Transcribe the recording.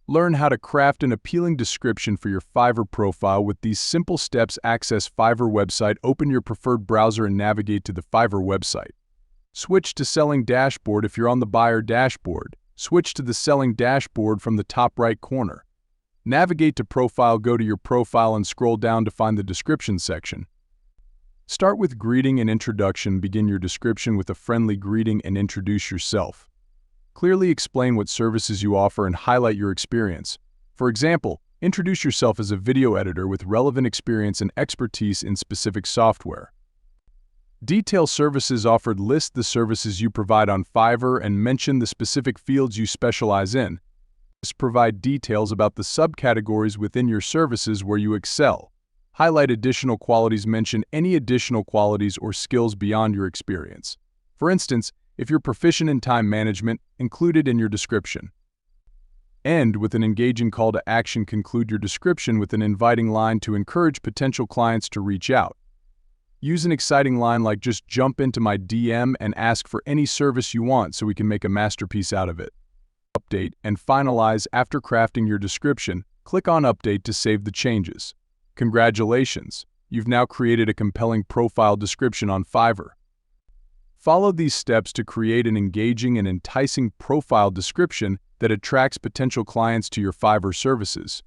Learn how to craft an appealing description for your Fiverr profile with these simple steps. Access Fiverr website. Open your preferred browser and navigate to the Fiverr website. Switch to Selling Dashboard. If you're on the Buyer dashboard, switch to the Selling Dashboard from the top right corner. Navigate to Profile. Go to your profile and scroll down to find the Description section. Start with Greeting and Introduction. Begin your description with a friendly greeting and introduce yourself. Clearly explain what services you offer and highlight your experience. For example, introduce yourself as a video editor with relevant experience and expertise in specific software. Detail services offered. List the services you provide on Fiverr and mention the specific fields you specialize in. Provide details about the subcategories within your services where you excel. Highlight additional qualities. Mention any additional qualities or skills beyond your experience. For instance, if you're proficient in time management, include it in your description. End with an engaging call to action. Conclude your description with an inviting line to encourage potential clients to reach out. Use an exciting line like "Just jump into my DM and ask for any service you want so we can make a masterpiece out of it." Update and finalize. After crafting your description, click on Update to save the changes. Congratulations! You've now created a compelling profile description on Fiverr. Follow these steps to create an engaging and enticing profile description that attracts potential clients to your Fiverr services.